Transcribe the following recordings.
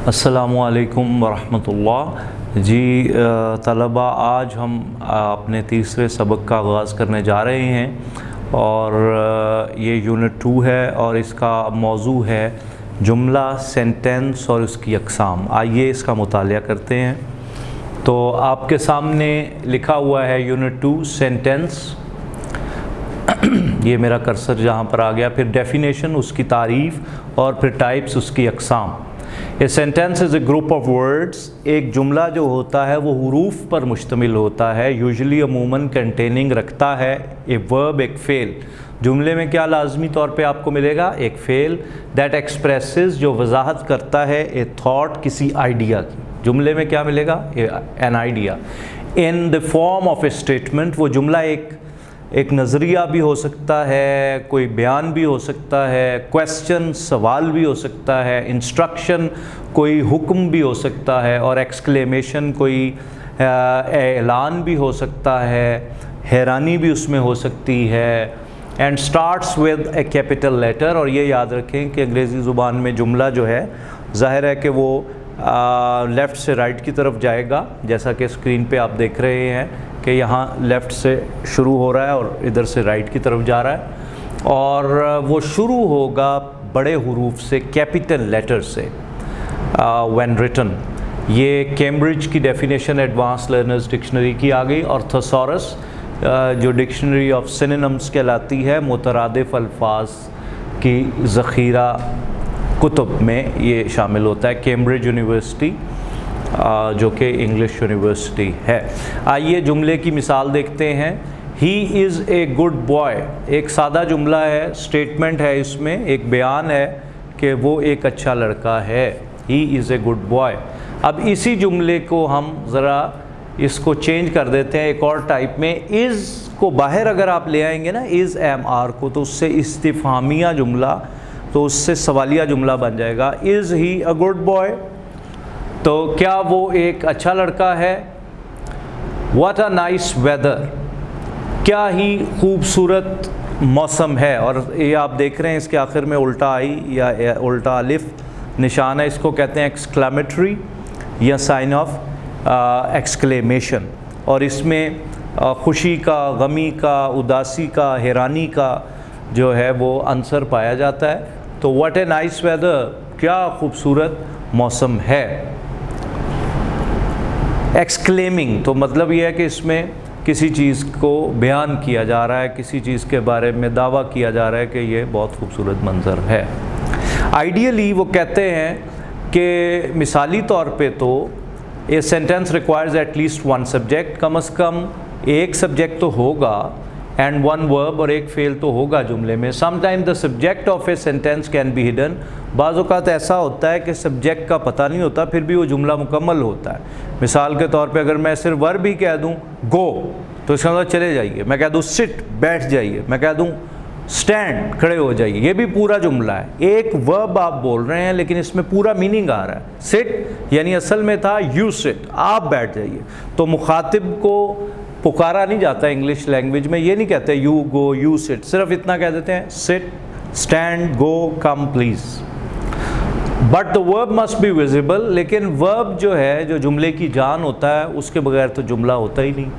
अस्सलामुअलैकुम वरहमतुल्लाह जी। तलबा, आज हम अपने तीसरे सबक का आगाज़ करने जा रहे हैं और ये यूनिट 2 है और इसका मौजू है जुमला, सेंटेंस और उसकी अक़साम। आइए इसका मुतालिया करते हैं। तो आपके सामने लिखा हुआ है यूनिट 2 सेंटेंस। ये मेरा कर्सर जहाँ पर आ गया, फिर डेफिनेशन, उसकी तारीफ़ और फिर टाइप्स, उसकी अक़साम। A sentence is a group of words. एक जुमला जो होता है वो हुरूफ पर मुश्तमिल होता है, यूजुअली अमूमन कंटेनिंग रखता है ए वर्ब, एक फ़ेल। जुमले में क्या लाजमी तौर पे आपको मिलेगा? एक फ़ेल दैट एक्सप्रेसेस, जो वजाहत करता है ए थॉट, किसी आइडिया की। जुमले में क्या मिलेगा? An idea in the form of A statement. वो जुमला एक नज़रिया भी हो सकता है, कोई बयान भी हो सकता है, क्वेश्चन, सवाल भी हो सकता है, इंस्ट्रक्शन, कोई हुक्म भी हो सकता है, और एक्सक्लेमेशन, कोई ऐलान भी हो सकता है, हैरानी भी उसमें हो सकती है। And starts with a capital letter. और ये याद रखें कि अंग्रेज़ी ज़ुबान में जुमला जो है, ज़ाहिर है कि वो लेफ़्ट से राइट की तरफ जाएगा, जैसा कि स्क्रीन पे आप देख रहे हैं कि यहाँ लेफ़्ट से शुरू हो रहा है और इधर से राइट की तरफ जा रहा है, और वो शुरू होगा बड़े हुरूफ से, कैपिटल लेटर से, व्हेन रिटन। ये कैम्ब्रिज की डेफिनेशन एडवांस लर्नर्स डिक्शनरी की आ गई, और थेसॉरस जो डिक्शनरी ऑफ सिनोनिम्स कहलाती है, मुतरादिफ अल्फाज की ज़ख़ीरा कुतुब में ये शामिल होता है। कैम्ब्रिज यूनिवर्सिटी जो कि इंग्लिश यूनिवर्सिटी है। आइए जुमले की मिसाल देखते हैं। He is a good boy. एक सादा जुमला है, स्टेटमेंट है, इसमें एक बयान है कि वो एक अच्छा लड़का है। He is a good boy. अब इसी जुमले को हम ज़रा इसको चेंज कर देते हैं एक और टाइप में। इज़ को बाहर अगर आप ले आएंगे ना, इज़ एम आर को, तो उससे इस्तिफ़हामिया जुमला, तो उससे सवालिया जुमला बन जाएगा। Is he a good boy? तो क्या वो एक अच्छा लड़का है? What a nice weather. क्या ही खूबसूरत मौसम है। और ये आप देख रहे हैं इसके आखिर में उल्टा आई या उल्टा अलिफ निशान है, इसको कहते हैं एक्सक्लेमेटरी या साइन ऑफ एक्सक्लेमेशन। और इसमें खुशी का, गमी का, उदासी का, हैरानी का जो है वो आंसर पाया जाता है। तो व्हाट ए नाइस वेदर, क्या खूबसूरत मौसम है। एक्सक्लेमिंग तो मतलब ये है कि इसमें किसी चीज़ को बयान किया जा रहा है, किसी चीज़ के बारे में दावा किया जा रहा है कि ये बहुत खूबसूरत मंज़र है। आइडियली वो कहते हैं कि मिसाली तौर पे तो a sentence requires at least one subject, कम से कम एक सब्जेक्ट तो होगा, एंड वन वर्ब, और एक फेल तो होगा जुमले में। Sometime the subject of a sentence can be hidden. बाज़ औक़ात ऐसा होता है कि सब्जेक्ट का पता नहीं होता, फिर भी वो जुमला मुकम्मल होता है। मिसाल के तौर पे अगर मैं सिर्फ वर्ब ही कह दूँ गो, तो इसका मतलब चले जाइए। मैं कह दूँ सिट, बैठ जाइए। मैं कह दूँ स्टैंड, खड़े हो जाइए। ये भी पूरा जुमला है। एक वर्ब आप बोल रहे हैं लेकिन इसमें पूरा मीनिंग आ रहा है। सिट यानी असल में था यू सिट, आप बैठ जाइए। तो मुखातिब को पुकारा नहीं जाता इंग्लिश लैंग्वेज में। ये नहीं कहते यू गो, यू सिट, सिर्फ इतना कह देते हैं sit, stand, go, come please. But the verb must be visible. लेकिन वर्ब जो है, जो जुमले की जान होता है, उसके बगैर तो जुमला होता ही नहीं।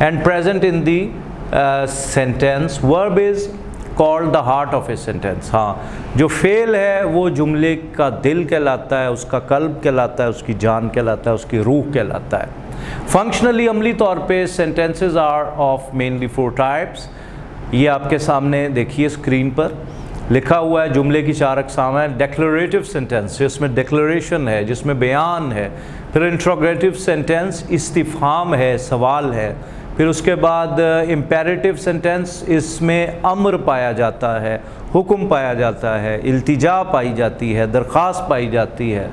And present in the sentence, verb is called the heart of a sentence. हाँ, जो फेल है वो जुमले का दिल कहलाता है, उसका कल्ब कहलाता है, उसकी जान कहलाता है, उसकी रूह कहलाता है। फंक्शनली, अमली तौर पे sentences are of mainly 4 types. ये आपके सामने देखिए स्क्रीन पर लिखा हुआ है। जुमले की 4 अक़साम है। डिक्लेरेटिव सेंटेंस, जिसमें डिक्लेरेशन है, जिसमें बयान है। फिर इंट्रोगेटिव सेंटेंस, इस्तिफ़हाम है, सवाल है। फिर उसके बाद इम्पेरेटिव सेंटेंस, इसमें अम्र पाया जाता है, हुक्म पाया जाता है, इल्तिजा पाई जाती है, दरख्वास्त पाई जाती है।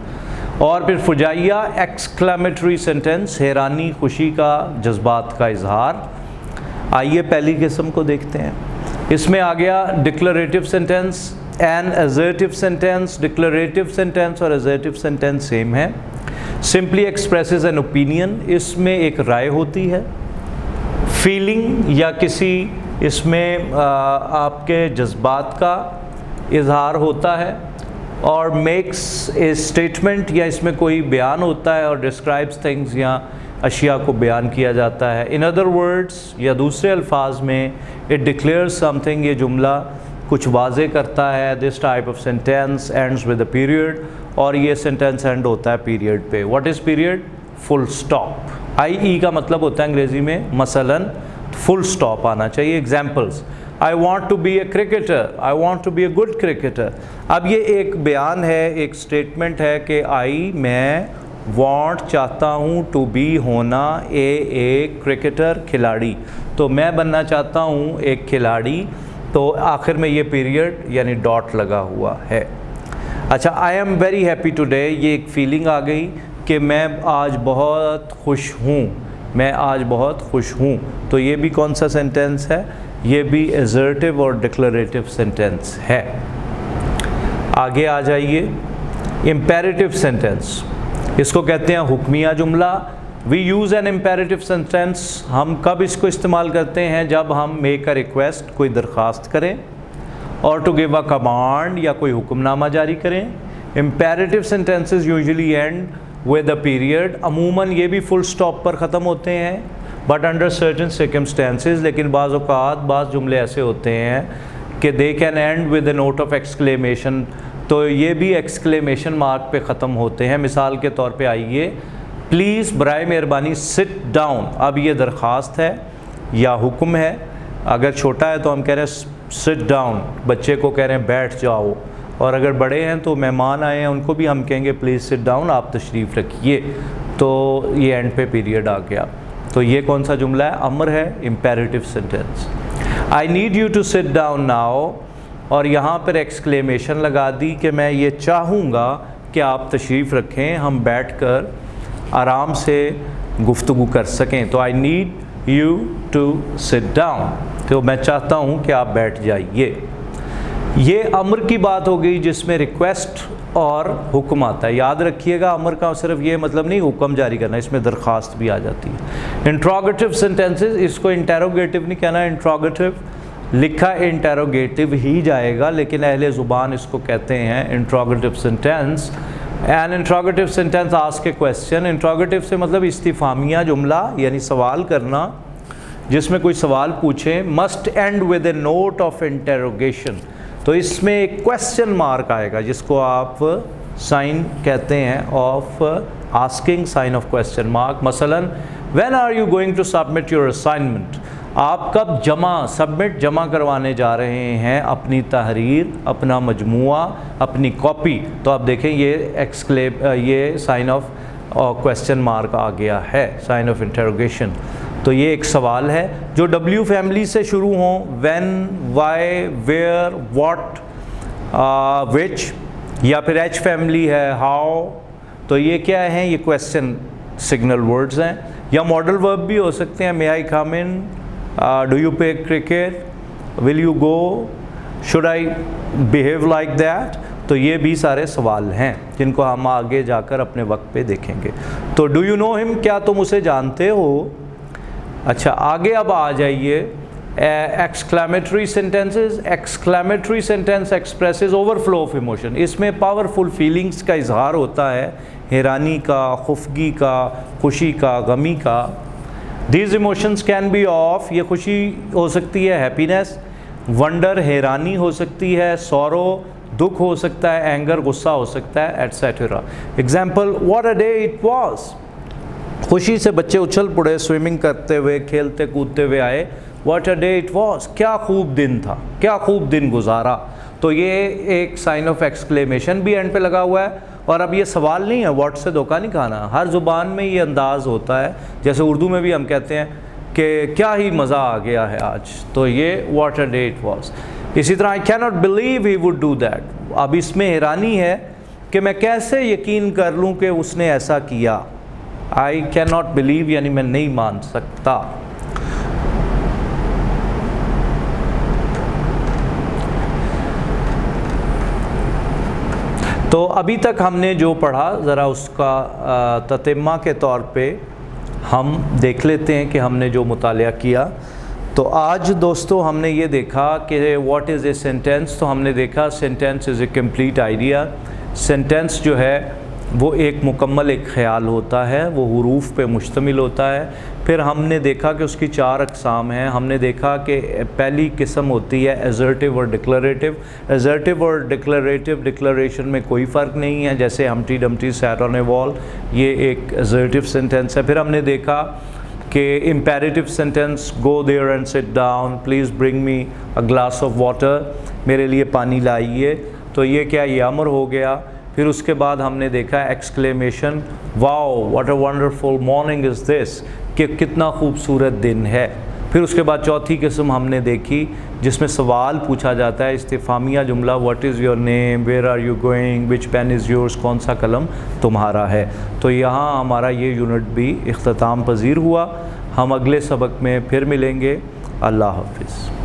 और फिर फुजाइया, एक्सक्लेमेटरी सेंटेंस, हैरानी, खुशी का, जज्बात का इजहार। आइए पहली किस्म को देखते हैं। इसमें आ गया declarative sentence and assertive sentence. Declarative sentence और असर्टिव सेंटेंस सेम है। सिंपली एक्सप्रेसेस एन ओपिनियन, इसमें एक राय होती है। फीलिंग या किसी इसमें आपके जज्बात का इजहार होता है। और मेक्स ए स्टेटमेंट, या इसमें कोई बयान होता है और डिस्क्राइब्स थिंग्स या अशिया को बयान किया जाता है। इन अदर वर्ड्स या दूसरे अल्फाज में इट डिक्लेयर्स समथिंग, ये जुमला कुछ वाजे करता है। This type of sentence ends with a period, और ये सेंटेंस एंड होता है पीरियड पे। What is period? Full stop. I का मतलब होता है अंग्रेज़ी में मसलन फुल स्टॉप आना चाहिए। Examples, I want to be a cricketer, I want to be a good cricketer. अब ये एक बयान है, एक स्टेटमेंट है कि मैं वॉन्ट चाहता हूँ टू बी होना ए क्रिकेटर खिलाड़ी, तो मैं बनना चाहता हूँ एक खिलाड़ी, तो आखिर में ये पीरियड यानी डॉट लगा हुआ है। अच्छा, I am very happy today, ये एक फीलिंग आ गई कि मैं आज बहुत खुश हूँ, मैं आज बहुत खुश हूँ, तो ये भी कौन सा सेंटेंस है? ये भी एसर्टिव और डिक्लरेटिव सेंटेंस है। आगे आ जाइए, इम्पेरेटिव सेंटेंस, इसको कहते हैं हुक्मिया जुमला। We use an imperative sentence, हम कब इसको इस्तेमाल करते हैं? जब हम मेक अ रिक्वेस्ट, कोई दरख्वास्त करें, और टू गिव अ कमांड, या कोई हुक्मनामा जारी करें। Imperative sentences usually and with a period, अमूमन ये भी फुल स्टॉप पर ख़त्म होते हैं, बट अंडर सर्टेन सर्कमस्टेंसेस, लेकिन बाज़ औक़ात बाज़ जुमले ऐसे होते हैं कि they can and with a note of exclamation, तो ये भी एक्सक्लेमेशन मार्क पे ख़त्म होते हैं। मिसाल के तौर पे आइए, प्लीज़ बराए मेहरबानी सिट डाउन। अब ये दरख्वास्त है या हुक्म है, अगर छोटा है तो हम कह रहे हैं सिट डाउन, बच्चे को कह रहे हैं बैठ जाओ, और अगर बड़े हैं तो मेहमान आए हैं उनको भी हम कहेंगे प्लीज़ सिट डाउन, आप तशरीफ़ रखिए, तो ये एंड पे पीरियड आ गया। तो ये कौन सा जुमला है? अमर है, imperative sentence. I need you to sit down now, और यहाँ पर एक्सक्लेमेशन लगा दी कि मैं ये चाहूँगा कि आप तशरीफ़ रखें, हम बैठकर आराम से गुफ्तगू कर सकें। तो I need you to sit down, तो मैं चाहता हूँ कि आप बैठ जाइए। ये अमर की बात हो गई जिसमें रिक्वेस्ट और हुक्म आता है। याद रखिएगा, अमर का सिर्फ ये मतलब नहीं हुक्म जारी करना, इसमें दरख्वास्त भी आ जाती है। इंट्रोगेटिव सेंटेंसेस, इसको इंटेरोगेटिव नहीं कहना, इंट्रोगेटिव लिखा इंटेरोगेटिव ही जाएगा, लेकिन अहले ज़ुबान इसको कहते हैं interrogative sentence. An interrogative sentence ask a question, interrogative से मतलब इस्तिफामिया जुमला, यानी सवाल करना, जिसमें कोई सवाल पूछे। Must and with A note of interrogation, तो इसमें एक क्वेश्चन मार्क आएगा जिसको आप साइन कहते हैं of asking, sign of question mark. मसलन, when are you going to submit your assignment, आप कब जमा करवाने जा रहे हैं अपनी तहरीर, अपना मजमुआ, अपनी कॉपी। तो आप देखें ये साइन ऑफ क्वेश्चन मार्क आ गया है, साइन ऑफ इंटरोगेशन। तो ये एक सवाल है जो W फैमिली से शुरू हों, व्हेन, वाई, वेयर, व्हाट, विच, या फिर H फैमिली है, हाउ, तो ये क्या हैं? ये क्वेश्चन सिग्नल वर्ड्स हैं। या मॉडल वर्ब भी हो सकते हैं, may I come in, do you play cricket, will you go, should I behave like that. तो ये भी सारे सवाल हैं जिनको हम आगे जाकर अपने वक्त पे देखेंगे। तो डू यू नो हिम, क्या तुम उसे जानते हो? अच्छा, आगे अब आ जाइए exclamatory sentences. Exclamatory sentence expresses overflow of emotion, इसमें पावरफुल फीलिंग्स का इजहार होता है, हैरानी का, खुफगी का, खुशी का, गमी का। These emotions can be of, ये खुशी हो सकती है, हैप्पीनेस, वंडर हैरानी हो सकती है, सॉरो दुख हो सकता है, एंगर गुस्सा हो सकता है, etcetera. Example, what a day it was, खुशी से बच्चे उछल पड़े, स्विमिंग करते हुए, खेलते कूदते हुए आए। What a day it was, क्या खूब दिन था, क्या खूब दिन गुजारा। तो ये एक साइन ऑफ एक्सक्लेमेशन भी एंड पे लगा हुआ है। और अब ये सवाल नहीं है, व्हाट से धोखा नहीं खाना, हर ज़ुबान में ये अंदाज़ होता है। जैसे उर्दू में भी हम कहते हैं कि क्या ही मज़ा आ गया है आज, तो ये what a day it was. इसी तरह, I can not believe he would do that, अब इसमें हैरानी है कि मैं कैसे यकीन कर लूँ कि उसने ऐसा किया। आई कैन नॉट बिलीव यानी मैं नहीं मान सकता। तो अभी तक हमने जो पढ़ा, ज़रा उसका ततिम्मा के तौर पे हम देख लेते हैं कि हमने जो मुतालिया किया। तो आज दोस्तों हमने ये देखा कि व्हाट इज़ ए सेंटेंस। तो हमने देखा sentence is A complete idea, sentence जो है वो एक मुकम्मल एक ख़याल होता है, वो हुरूफ पे मुश्तमिल होता है। फिर हमने देखा कि उसकी 4 अक़साम हैं। हमने देखा कि पहली किस्म होती है असर्टिव और डिक्लरेटिव। असर्टिव और डिक्लरेटिव डिक्लरेशन में कोई फ़र्क नहीं है, जैसे Humpty Dumpty sat on a wall, ये एक असर्टिव सेंटेंस है। फिर हमने देखा कि imperative sentence, go there and sit down, please bring me a glass of water, मेरे लिए पानी लाइए, तो ये क्या, ये अमर हो गया। फिर उसके बाद हमने देखा exclamation, wow what a wonderful morning is this, कि कितना खूबसूरत दिन है। फिर उसके बाद चौथी किस्म हमने देखी जिसमें सवाल पूछा जाता है, इस्तिफामिया जुमला, what is your name, where are you going, which pen is yours, कौन सा कलम तुम्हारा है। तो यहाँ हमारा ये यूनिट भी इख्तिताम पजीर हुआ। हम अगले सबक में फिर मिलेंगे। अल्लाह हाफ़िज़।